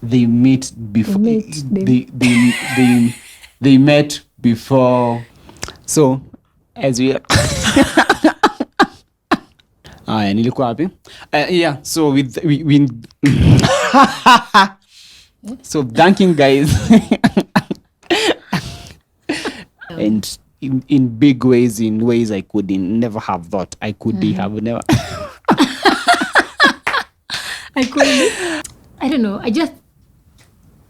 they meet before they met before. So as we nilikuwa wapi? Yeah, so we so thanking guys and in big ways, in ways I could never have thought I could have never. I couldn't. I don't know. I just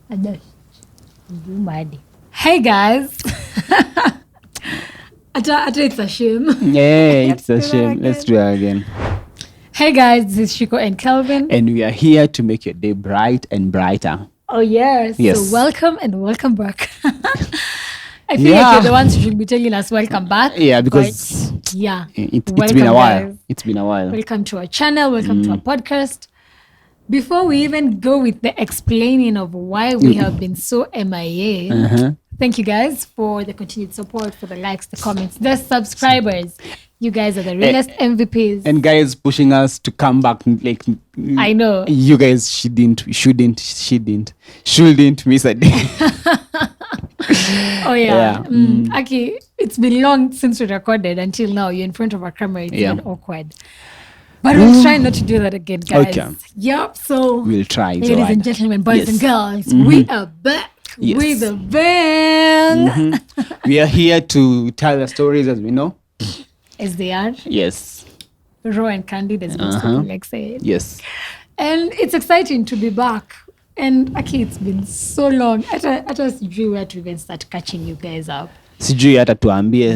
do mad. Hey guys. It's a shame. Yeah, it's a shame. Let's do it again. Hey guys, this is Ciku and Kelvin. And we are here to make your day bright and brighter. Oh yes. Yes. So welcome and welcome back. I feel like you're the ones who should be telling us welcome back. Yeah, because it's been a while. Guys. It's been a while. Welcome to our channel. Welcome to our podcast. Before we even go with the explaining of why we have been so MIA, thank you guys for the continued support, for the likes, the comments, the subscribers. You guys are the realest MVPs. And guys pushing us to come back. Like I know. You guys shouldn't miss a day. Oh yeah. Okay, it's been long since we recorded. Until now, you're in front of our camera. It's been awkward. But we'll try not to do that again, guys. Okay. Yep. So we'll try. Ladies and gentlemen, boys and girls, we are back with a bang. We are here to tell the stories as we know. As they are. Yes. Raw and candid, as most people like say. Yes. And it's exciting to be back. And okay, it's been so long. I just drew where to even start catching you guys up. Sijui hata tuambie.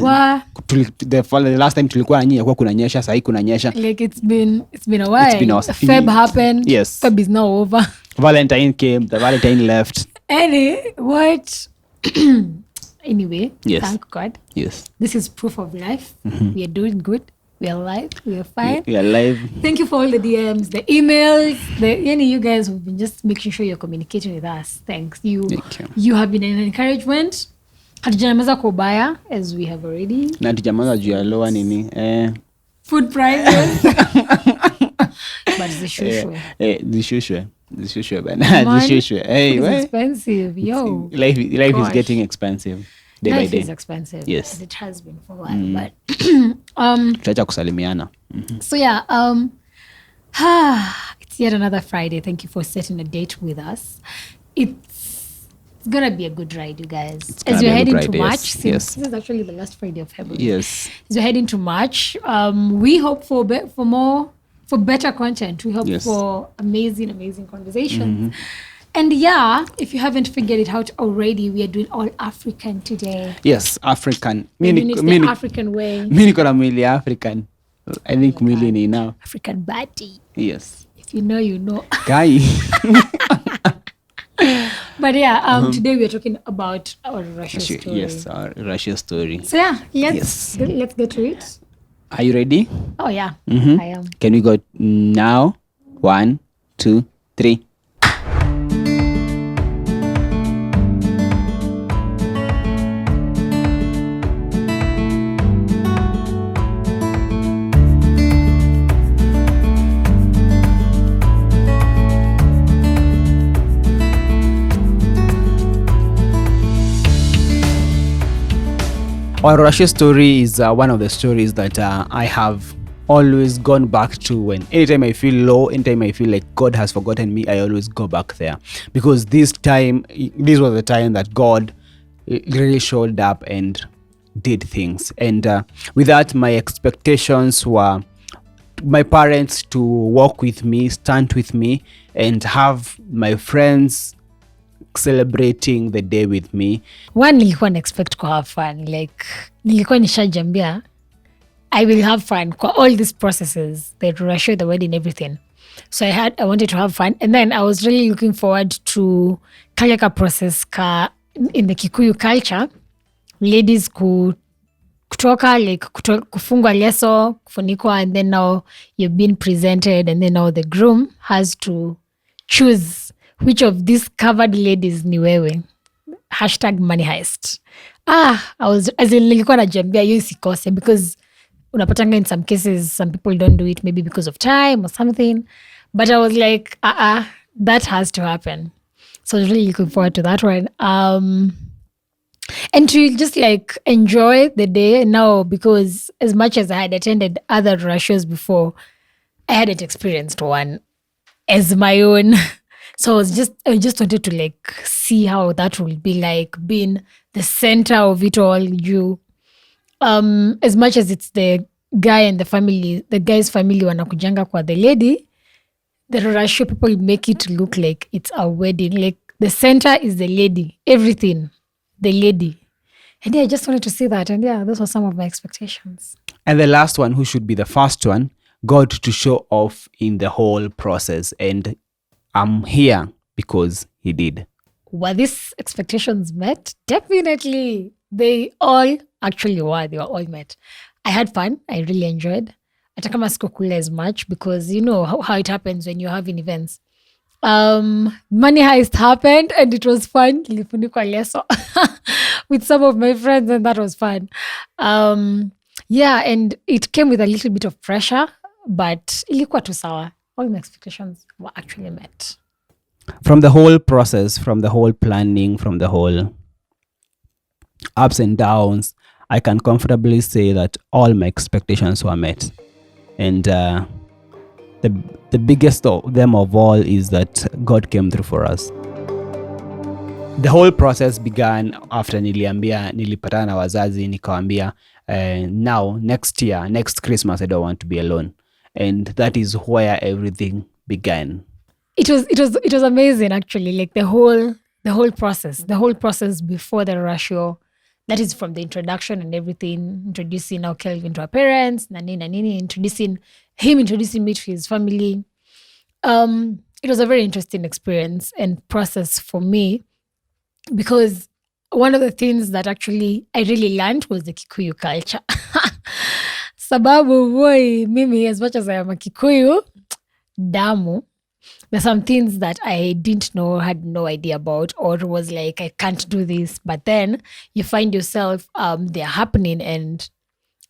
The last time tulikuwa nyinyi kwa kunanyesha, sasa kunanyesha. Like it's been a while. Feb happened. Yes. Feb is now over. Valentine came, the Valentine left. Anyway, yes. Thank God. Yes. This is proof of life. We are doing good. We are alive. We are fine. We are alive. Thank you for all the DMs, the emails, you guys who've been just making sure you're communicating with us. Thanks. Thank you. You have been an encouragement. Hatujanyamaza kwa ubaya, as we have already. Na hatujanyamaza juu ya lower nini. Food prices. But zishushwe. Zishushwe bana. Zishushwe. Hey, it's expensive. Yo. Life is getting expensive. Day by day. Life is expensive. Yes. And it has been for a while. But tutacha kusalimiana. So yeah, it's yet another Friday. Thank you for setting a date with us. It's gonna be a good ride, you guys. As we're heading to March, since this is actually the last Friday of February. Yes. As we're heading to March, we hope for better content. We hope for amazing conversations. And if you haven't figured it out already, we are doing all African today. Yes, African. The African way. Mimi niko na mwili African. I think mwili ni now. African body. Yes. If you know, you know. Guy. But today we are talking about our Ruracio story. Yes, our Ruracio story. So let's get to it. Are you ready? Oh yeah, I am. Can we go now? 1, 2, 3. Our Ruracio story is one of the stories that I have always gone back to. When anytime I feel low, anytime I feel like God has forgotten me, I always go back there, because this was the time that God really showed up and did things. And with that, my expectations were my parents to walk with me, stand with me, and have my friends celebrating the day with me. Nilikuwa na expect to have fun. Like nilikuwa nishajambia I will have fun kwa all these processes, the Ruracio, the wedding, everything. So I wanted to have fun, and then I was really looking forward to kale ka process ka in the Kikuyu culture, ladies kutoka like kufungwa leso, kufunikwa, and then now you've been presented, and then now the groom has to choose which of these covered ladies ni wewe. #money heist. Nilikuwa najambia hiyo isikose, because unapatanga in some cases some people don't do it, maybe because of time or something, but I was like that has to happen. So I was really looking forward to that one. And to just like enjoy the day now, because as much as I had attended other Ruracios before, I hadn't experienced one as my own. So I just wanted to like see how that will be like, being the center of it all. As much as it's the guy and the guy's family wanakujanga kwa the lady, the Ruracio people make it look like it's a wedding. Like the center is the lady, everything, the lady. And yeah, I just wanted to see that. And yeah, those were some of my expectations. And the last one, who should be the first one, got to show off in the whole process. And I'm here because he did. Were these expectations met? Definitely. They all actually were. They were all met. I had fun. I really enjoyed. Hata kama sikukula as much, because you know how it happens when you're having events. Money heist happened and it was fun. Nilifunikwa leso with some of my friends, and that was fun. Yeah, and it came with a little bit of pressure, but ilikuwa tu sawa. All my expectations were actually met. From the whole process, from the whole planning, from the whole ups and downs, I can comfortably say that all my expectations were met. And the biggest of them of all is that God came through for us. The whole process began after nilipatana na wazazi nikawambia, now next Christmas I don't want to be alone. And that is where everything began. It was amazing, actually. Like the whole process before the Ruracio, that is from the introduction and everything, introducing now Kelvin to our parents, nani, introducing me to his family. It was a very interesting experience and process for me, because one of the things that actually I really learned was the Kikuyu culture. Sababu boy, mimi, as much as I am a Kikuyu, damu, there's some things that I didn't know, had no idea about, or was like, I can't do this. But then you find yourself, they're happening, and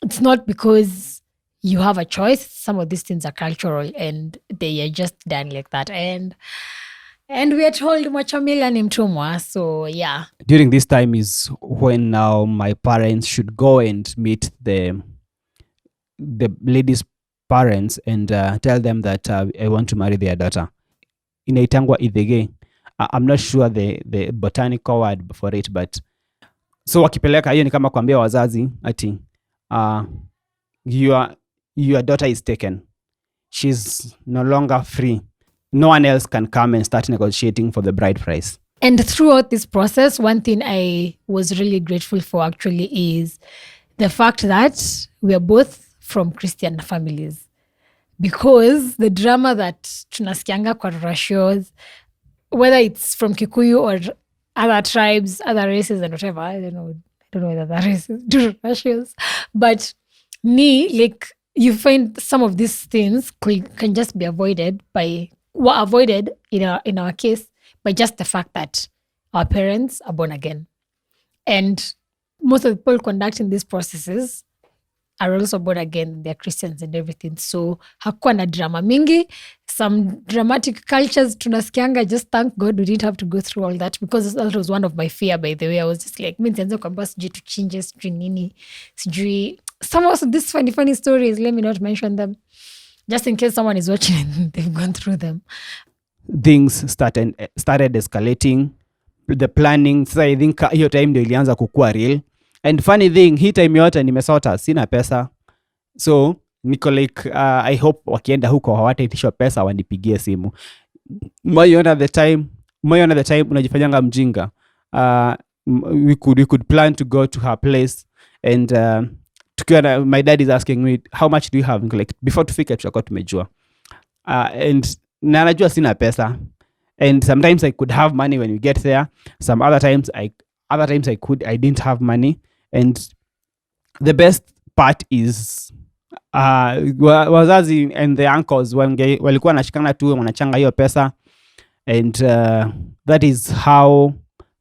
it's not because you have a choice. Some of these things are cultural and they are just done like that. And we are told mwachamila ni mtumwa. So yeah. During this time is when now my parents should go and meet the lady's parents and tell them that I want to marry their daughter. Inaitangwa idhege. I'm not sure the botanical word for it, but so wakipeleka hiyo ni kama kuambia wazazi ati your daughter is taken. She's no longer free. No one else can come and start negotiating for the bride price. And throughout this process, one thing I was really grateful for actually is the fact that we are both from Christian families. Because the drama that tunasikianga kwa Ruracios, whether it's from Kikuyu or other tribes, other races and whatever, I don't know whether that races do Ruracios, but like you find some of these things can just be avoided in our case by just the fact that our parents are born again. And most of the people conducting these processes are also born again. They're Christians and everything. So hakuwa na drama mingi. Some dramatic cultures tunasikianga, just thank God we didn't have to go through all that, because that was one of my fear, by the way. I was just like, mi nitaanza kuambia sijui tuchinje, sijui nini, sijui. Some of these funny stories, let me not mention them, just in case someone is watching and they've gone through them. Things started escalating. The planning, so I think hiyo time ndio ilianza kukua real. And funny thing, hii time yote nimesota, sina pesa. So niko like, I hope wakienda huko hawataitishwa pesa wanipigie simu. Moyo at the time unajifanyanga mjinga. We could plan to go to her place, and my dad is asking me, how much do you have? Like, before tufike tutakuwa tumejua. And na najua sina pesa. And sometimes I could have money when we get there. Some other times I didn't have money. And the best part is wazazi and the uncles walikuwa nashikana tu wanachanga hiyo pesa, and that is how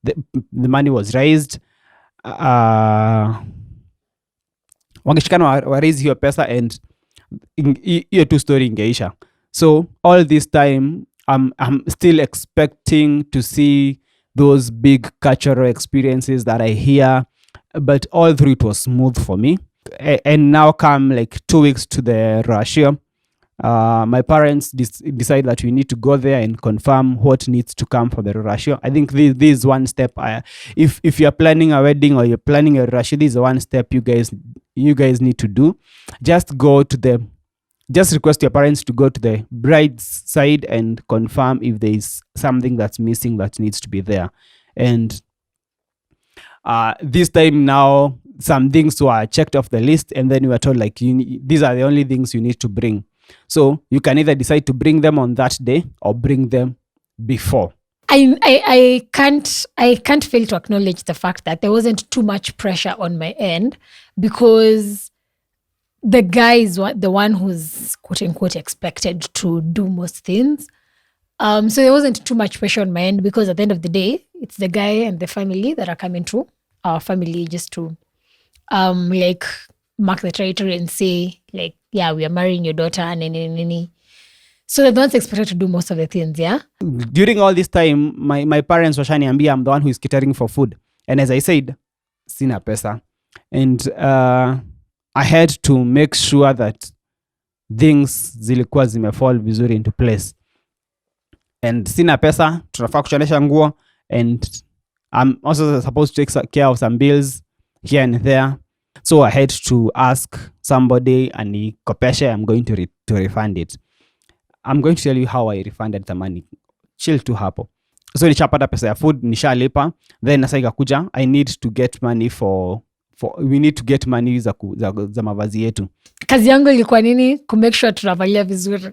the money was raised. Wangeshikana wa raise hiyo pesa, and hiyo tu story ingeisha. So all this time I'm still expecting to see those big cultural experiences that I hear, but all through it was smooth for me. And now come like 2 weeks to the Russia. My parents decide that we need to go there and confirm what needs to come for the Ruracio. I think this is one step. If you're planning a wedding or you're planning a Ruracio, this is one step you guys need to do. Just request your parents to go to the bride's side and confirm if there is something that's missing that needs to be there. And this time now, some things were checked off the list, and then we were told like these are the only things you need to bring. So you can either decide to bring them on that day or bring them before. I can't fail to acknowledge the fact that there wasn't too much pressure on my end, because the guy is the one who's quote unquote expected to do most things. So there wasn't too much pressure on my end, because at the end of the day, it's the guy and the family that are coming to our family just to like mark the territory and say like, yeah, we are marrying your daughter and so they're the ones expected to do most of the things. Yeah. During all this time, my parents were shaniambia I'm the one who is catering for food, and as I said, sina pesa, and I had to make sure that things zilikuwa zimefall vizuri into place. And sina pesa, tunafaa kuchonesha nguo, and I'm also supposed to take care of some bills here and there. So I had to ask somebody anikopeshe. I'm going to refund it. I'm going to tell you how I refunded the money. Chill tu hapo. So nishapata pesa ya food, nishalipa. Then nasa ikakuja, I need to get money we need to get money za mavazi yetu. Kazi yangu ilikuwa nini? Kumake sure tunavalia vizuri.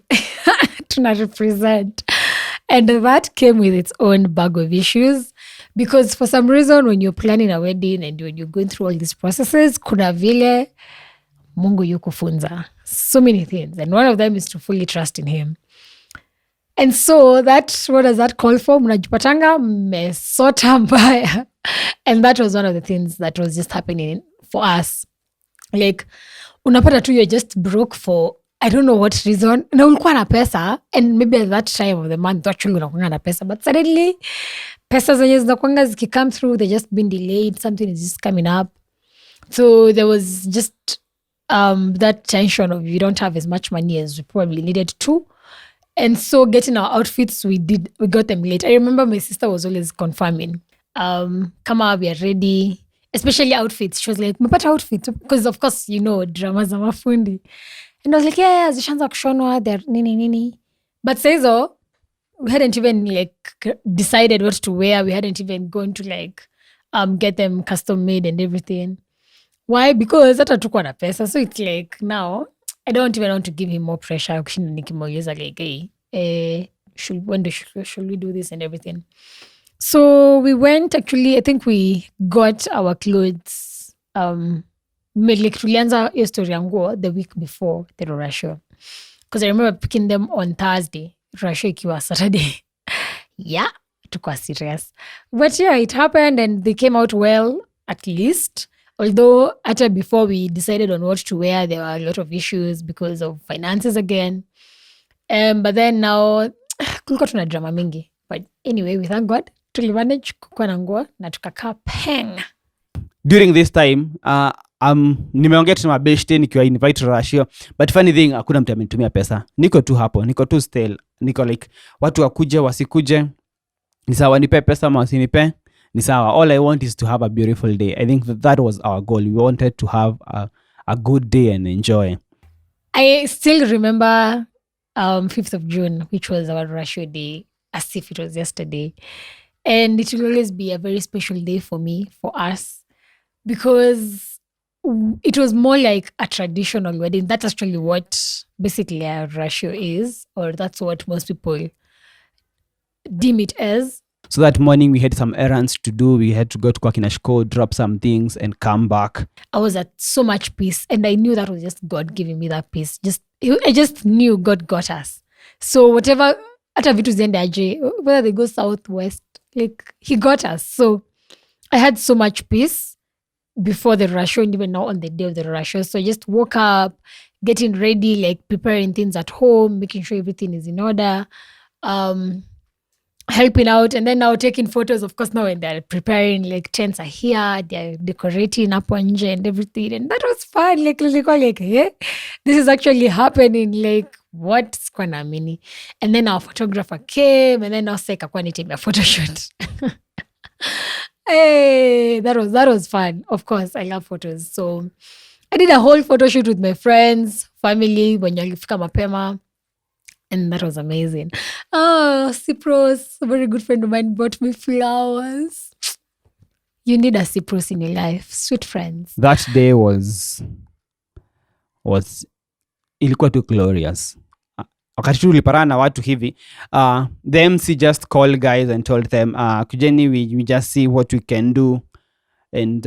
Tuna represent. And that came with its own bag of issues, because for some reason when you're planning a wedding and when you're going through all these processes, kuna vile Mungu yukufunza so many things, and one of them is to fully trust in him. And so what does that call for? Mnajipatanga mesota mbaya. And that was one of the things that was just happening for us. Like, unapata tu you're just broke for I don't know what reason. Na ulikuwa na pesa, and maybe at that time of the month actually unakuanga na pesa, but suddenly pesa zenye zinakuanga zikicome through, they just been delayed, something is just coming up. So there was just that tension of you don't have as much money as we probably needed to. And so getting our outfits, we got them late. I remember my sister was always confirming, kama we are ready, especially outfits. She was like, mepata outfits, because of course, drama za mafundi. And I was like, yeah, zishaanza kushonwa, they're nini. But saizo, we hadn't even like decided what to wear. We hadn't even gone to like get them custom made and everything. Why? Because hata tuko na pesa. So it's like now, I don't even want to give him more pressure. Kushinda nikimuuliza like, hey, should we do this and everything? So we went, actually, I think we got our clothes, like tulianza hiyo story ya nguo the week before the Ruracio. Because I remember picking them on Thursday, Ruracio ikiwa Saturday. Yeah, tuko serious. But yeah, it happened and they came out well, at least. Although after before we decided on what to wear, there were a lot of issues because of finances again. But then now, kulikuwa tuna drama mingi. But anyway, we thank God, tulimanage kukuwa na nguo na tukakaa peng. During this time, nimeongea tu na mabeshte nikiwa invite Ruracio, but funny thing, hakuna mtu amenitumia pesa. Niko tu hapo, niko tu still. Niko like, watu wakuje, wasikuje, ni sawa nipe pesa ama wasinipe, ni sawa. All I want is to have a beautiful day. I think that was our goal. We wanted to have a good day and enjoy. I still remember 5th of June, which was our Ruracio day, as if it was yesterday. And it will always be a very special day for me, for us, because it was more like a traditional wedding. That's actually what basically a Ruracio is, or that's what most people deem it as. So that morning we had some errands to do. We had to go to Kwakinashko, drop some things and come back. I was at so much peace, and I knew that was just God giving me that peace. I just knew God got us. So whatever, hata vitu ziende aje, whether they go south, west, like he got us. So I had so much peace before the Ruracio and even now on the day of the Ruracio. So I just woke up, getting ready, like preparing things at home, making sure everything is in order. helping out, and then now taking photos. Of course, now when they're preparing, like tents are here, they're decorating hapo nje and everything, and that was fun. Like hey, this is actually happening. Like what's gonna mini? And then our photographer came, and then now say kakwa nitemea photo shoot. Hey, that was fun. Of course, I love photos, so I did a whole photo shoot with my friends, family when walifika mapema. And that was amazing. Oh, Cyprus, a very good friend of mine, bought me flowers. You need a Cyprus in your life. Sweet friends. That day was ilikuwa too glorious. Wakati tu ulipatana na watu hivi, the MC just called guys and told them, kujeni, we just see what we can do and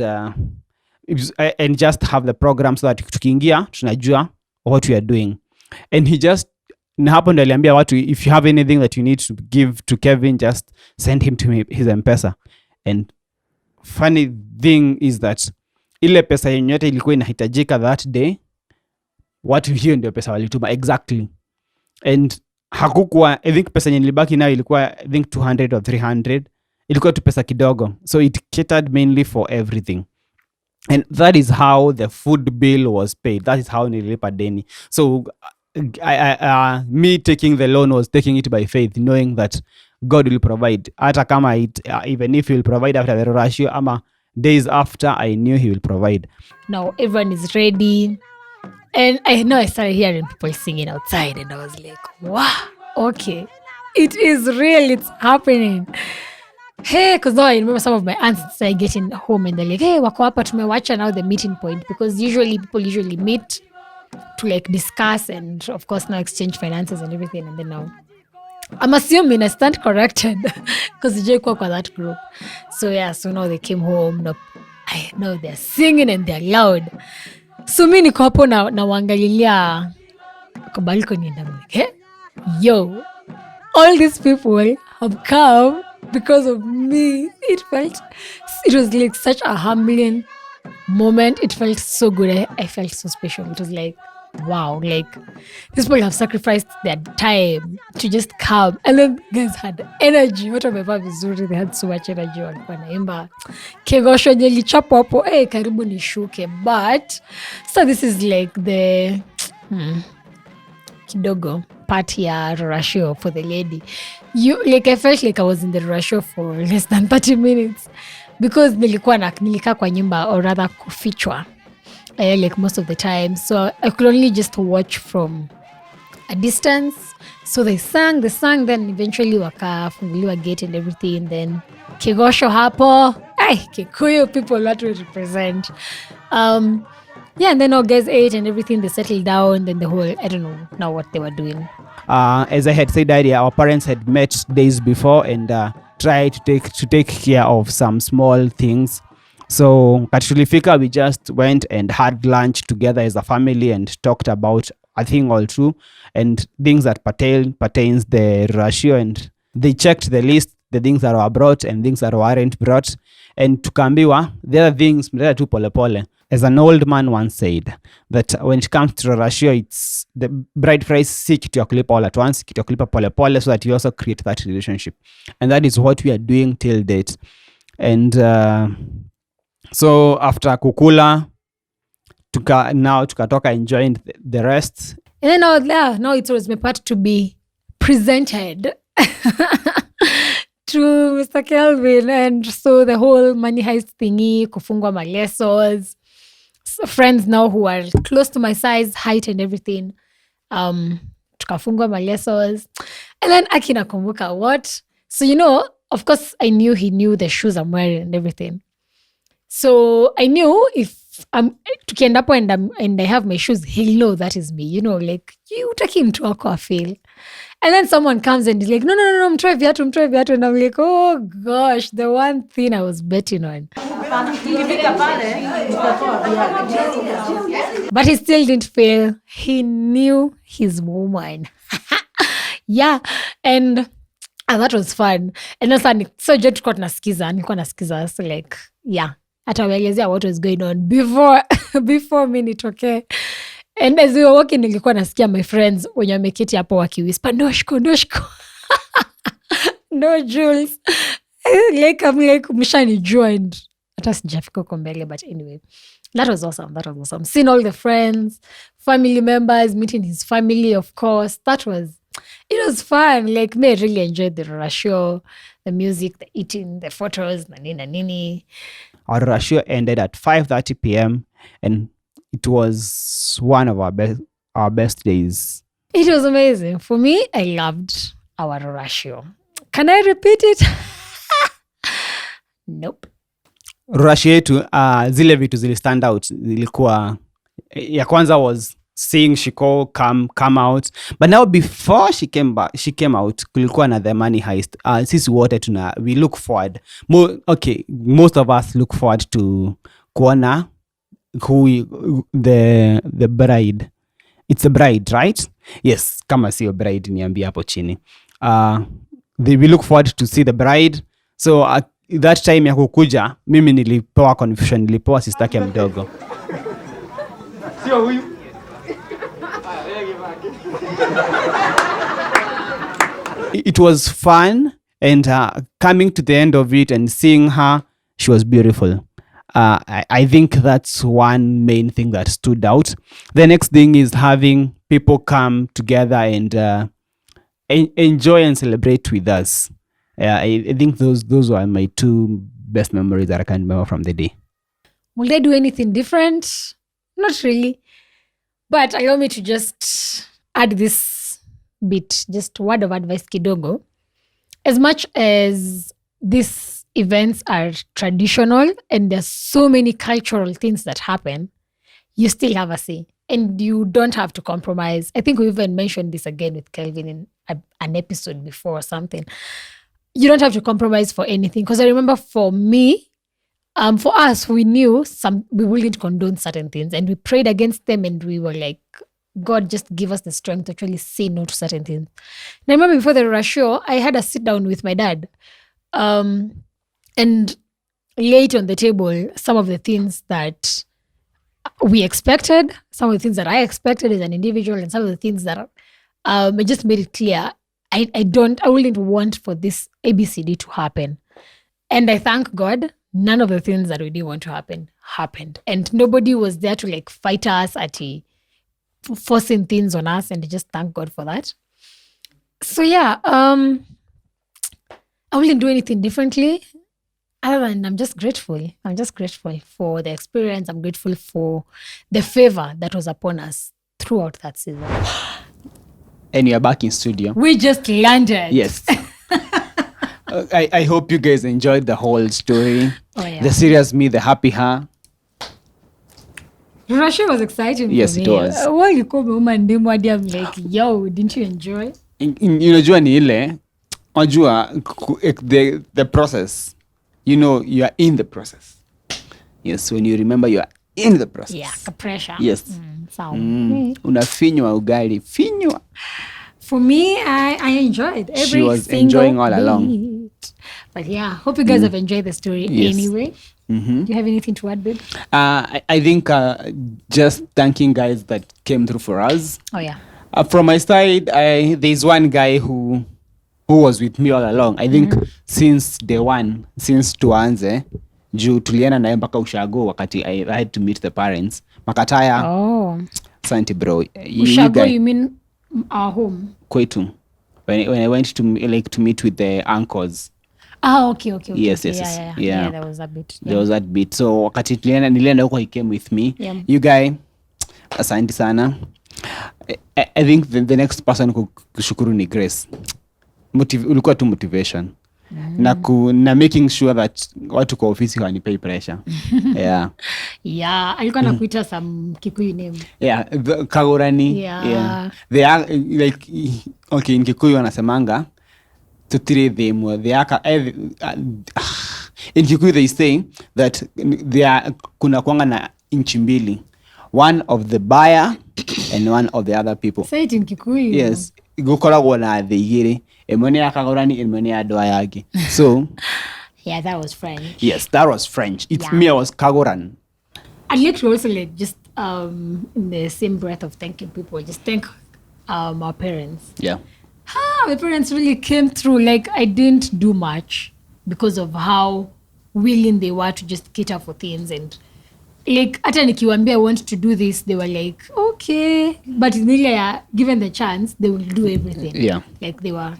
just have the program so that tukiingia tunajua what we are doing. And he just na hapo ndo aliambia watu, if you have anything that you need to give to Kevin, just send him to me, his M-Pesa. And funny thing is that ile pesa yenyote ilikuwa inahitajika that day, watu hiyo ndio pesa walituma exactly. And hakukuwa, I think pesa yenye nilibaki nayo ilikuwa I think 200 or 300, ilikuwa tu pesa kidogo, so it catered mainly for everything. And that is how the food bill was paid. That is how nililipa deni. So me taking the loan was taking it by faith, knowing that God will provide. Hata kama even if he will provide after the Ruracio, ama days after, I knew he will provide. Now everyone is ready. And I know I started hearing people singing outside, and I was like, wow, okay. It is real, it's happening. Hey, because now I remember some of my aunts started getting home and they're like, hey, wako hapa tumewacha now the meeting point, because people usually meet to like discuss and of course now exchange finances and everything. And then now I'm assuming I stand corrected because Jay kwa that group. So yeah, so now they came home. Now I know they're singing and they're loud. So mi niko hapo na wangalilia kwa balcony and I'm like, hey, yo, all these people have come because of me. It was like such a humbling moment. It felt so good. I felt so special. It was like, wow, like these people have sacrificed their time to just come, and then guys had energy. What wamevaa vizuri, they had so much energy. Walikuwa naimba kegosho jelichapo hapo, karibu nishuke. But so this is like the kidogo part ya Ruracio for the lady. I felt like I was in the Ruracio for less than 30 minutes because nilikaa kwa nyumba, or rather kufichwa like most of the time, so I could only just watch from a distance. So they sang, then eventually wakafunguliwa gate and everything, then kigosho hapo, Kikuyu people what we represent. Yeah, and then all guys ate and everything, they settled down, then the whole, I don't know now what they were doing. As I had said earlier, our parents had met days before and tried to take care of some small things. So katulifika, we just went and had lunch together as a family and talked about a thing or two and things that pertains the Ruracio, and they checked the list, the things that were brought and things that weren't brought, and tukaambiwa there are things mleta tu pole pole. As an old man once said, that when it comes to Ruracio, it's the bride price, si kitu ya kulipa all at once, kitu ya kulipa pole pole, so that you also create that relationship. And that is what we are doing till date. And so after kukula, tukatoka enjoying the rest. And then now it was my part to be presented to Mr. Kelvin. And so the whole money heist thingy, kufungwa malesos, friends now who are close to my size, height and everything, tukafungwa malesos. And then akina kumbuka what? So, of course I knew he knew the shoes I'm wearing and everything. So I knew if tukienda hapo and I have my shoes, he'll know that is me. Like, you utaki mtu wako afeel. And then someone comes and is like, no, mtoe viatu. And I'm like, oh gosh, the one thing I was betting on. But he still didn't fail. He knew his woman. Yeah. And that was fun. And also, so nilikuwa nasikiza. So like, yeah. Atawaelezea what was going on before me nitoke. And as we were walking, nilikuwa nasikia my friends wenye wameketi hapo wakiwhisper, ndoshko. No, Jules. Like, I'm like, mshani joined. Hata sijafika huko mbele, but anyway. That was awesome. Seeing all the friends, family members, meeting his family, of course. It was fun. Like, me, I really enjoyed the Ruracio, the music, the eating, the photos, nani. Our Ruracio ended at 5:30 p.m. and it was one of our best days. It was amazing. For me, I loved our Ruracio. Can I repeat it? Nope. Ruracio yetu, zile vitu zili stand out. Zilikuwa, ya kwanza was seeing Shiko come out. But now before she came out, kulikuwa na the money heist. Sisi wote we look forward. Most of us look forward to kuona the bride. It's a bride, right? Yes, kama sio bride niambie hapo chini. We look forward to see the bride. So that time ya kukuja, mimi nilipewa confusion, nilipewa sistake mdogo. Sio huyu. It was fun, and coming to the end of it and seeing her, she was beautiful. I think that's one main thing that stood out. The next thing is having people come together and enjoy and celebrate with us. I think those were my two best memories that I can remember from the day. Will they do anything different? Not really. But allow me to just add this bit, just word of advice kidogo. As much as these events are traditional and there's so many cultural things that happen, you still have a say and you don't have to compromise. I think we even mentioned this again with Kelvin in an episode before or something. You don't have to compromise for anything. Because I remember for me, for us, we knew we wouldn't condone certain things and we prayed against them and we were like, God, just give us the strength to actually say no to certain things. And I remember before the Ruracio, I had a sit down with my dad and laid on the table some of the things that we expected, some of the things that I expected as an individual, and some of the things that I just made it clear I wouldn't want for this ABCD to happen. And I thank God, none of the things that we didn't want to happen happened. And nobody was there to like fight us at forcing things on us, and I just thank God for that. So yeah, I wouldn't do anything differently. Other than I'm just grateful. I'm just grateful for the experience. I'm grateful for the favor that was upon us throughout that season. And you're back in studio. We just landed. Yes. I hope you guys enjoyed the whole story. Oh, yeah. The serious me, the happy her. Ruracio was exciting. Yes, for me. it was. While you call me woman, I'm like, yo, didn't you enjoy? Unajua ni ile, unajua the process. You know, you are in the process. Yes, when you remember you are in the process. Yeah, the pressure. Yes. Unafinywa ugali, finywa. For me, I enjoyed every She was single enjoying all bit. along. But yeah, hope you guys have enjoyed the story anyway. Mm-hmm. Do you have anything to add, babe? I think just thanking guys that came through for us. Oh, yeah. From my side, there's one guy who was with me all along. I think since day one, since tuanze, juu tulienda naye mpaka ushago wakati I had to meet the parents. Makataya. Oh. Santi bro. Ushago, you mean our home? Kwetu. When I went to meet with the uncles. Ah, okay. Yes. Yeah, there was a bit. Yeah. There was that bit. So wakati nilienda huko, he came with me. Yeah. You guy, asante sana. I think the next person kushukuru ni Grace. Ulikuwa tu motivation. Na making sure that watu kwa ofisi wanipei pressure. Alikuwa nakuita some Kikuyu name. Kagorani. They are like, okay, in Kikuyu wanasemanga tutire them. They are in Kikuyu they say that kuna kuanga na inchi mbili, one of the buyer and one of the other people. Say it in Kikuyu. Yes, gukoragwo na thigiri, emone ya Kagorani, emone ya doa yake. So yeah, that was French. Yes, that was French. It's me, I was Kagoran. I'd like to also just in the same breath of thanking people, just thank our parents. Yeah. My parents really came through. Like, I didn't do much because of how willing they were to just cater for things. And like, hata nikiwaambia I want to do this, they were like, okay. But really, given the chance, they will do everything. Yeah. Like, they were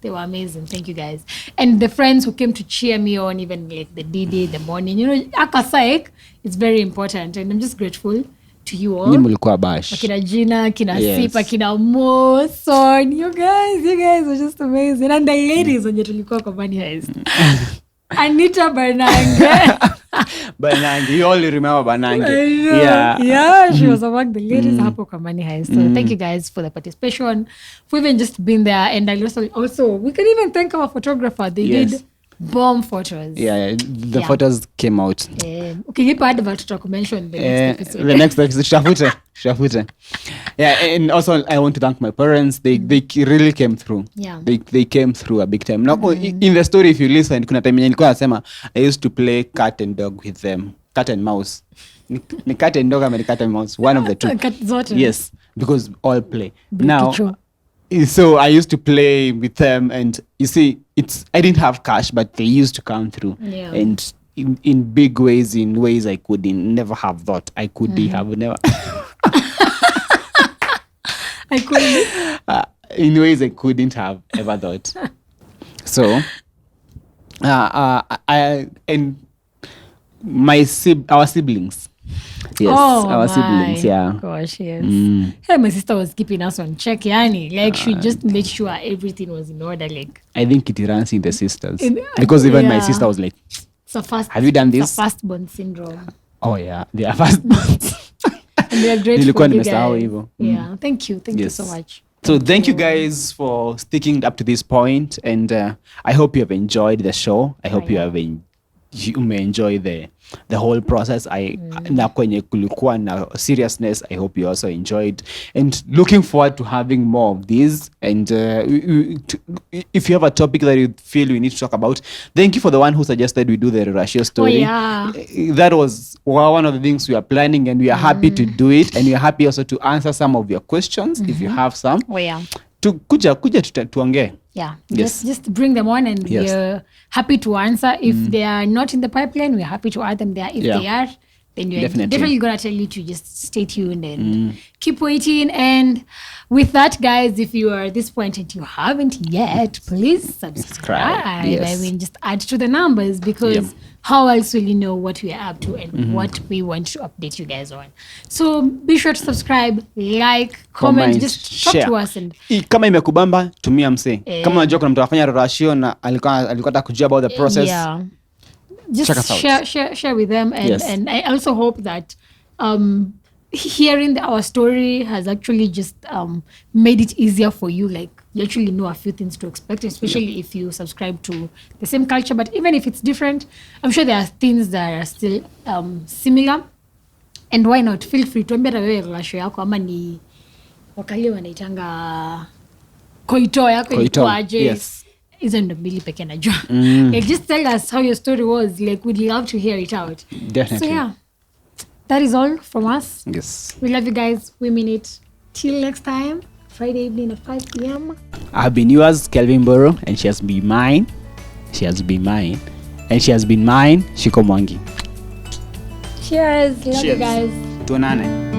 amazing. Thank you guys. And the friends who came to cheer me on, even like the D-Day, the morning, akasaik, it's very important. And I'm just grateful to you all. Mulikuwa bash. Kina Gina, kina Sipa, kina Mo, Son. You guys are just amazing. And the ladies wenye tulikuwa kwa Money Heist. Anita Banange. Banange. You all remember Banange. Yeah, she was among the ladies hapo kwa Money Heist. So thank you guys for the participation, for even just being there. And I also we can even thank our photographer. They did bomb photos. Yeah, the photos came out. Ukiipa advert tutakumention the next episode. The next episode, shafute. Yeah, and also I want to thank my parents. They really came through. Yeah. They came through a big time. Now, in the story, if you listen, kuna time nilikuwa nasema I used to play cat and dog with them. Cat and mouse. Ni cat and dog ama ni cat and mouse. One of the two. Yes, because all play. Now, so I used to play with them, and you see, I didn't have cash, but they used to come through, and in big ways, in ways I could never have thought I could have never. I couldn't. In ways I couldn't have ever thought. So, I and our siblings. Yes, our siblings, gosh, yes. Hey, my sister was keeping us on check, yani. Like, she just made sure everything was in order. Like, I think it runs in the sisters. Because even my sister was like, have you done this? It's a firstborn syndrome. Oh, yeah. They are firstborns. And we are grateful to you guys. Yeah, thank you. Thank you so much. So thank you guys for sticking up to this point. And I hope you have enjoyed the show. I hope you may enjoy the whole process. Na kwenye kulikuwa na seriousness, I hope you also enjoyed, and looking forward to having more of these. And if you have a topic that you feel we need to talk about, thank you for the one who suggested we do the Ruracio story. That was one of the things we are planning, and we are happy to do it, and we are happy also to answer some of your questions if you have some. Kuja tuongee. Just bring them on, and we're happy to answer. If they are not in the pipeline, we're happy to add them there. If they are, then we're definitely gonna tell you to just stay tuned and keep waiting. And with that, guys, if you are at this point and you haven't yet, please subscribe. I mean, just add to the numbers, because how else will you know what we are up to and what we want to update you guys on? So be sure to subscribe, like, comment, just share. Talk to us. And kama imekubamba, tumia mse. Kama unajua kuna mtu anafanya Ruracio na alikuwa kujua about the process. Just share with them. And I also hope that hearing our story has actually just made it easier for you. Like, you actually know a few things to expect, especially if you subscribe to the same culture. But even if it's different, I'm sure there are things that are still similar. And why not? Feel free. Tuambia wewe Ruracio yako ama ni wakali wanaitanga koito yako ilikuwaje? Hizo ndo mbili pekee najua. Like, just tell us how your story was. Like, we'd love to hear it out. Definitely. So that is all from us. Yes. We love you guys. We mean it. Till next time, Friday evening at 5 p.m. I've been yours, Kelvin Boro, and she has been mine. And she has been mine, Ciku Mwangi. Cheers. Love you guys. Tuonane.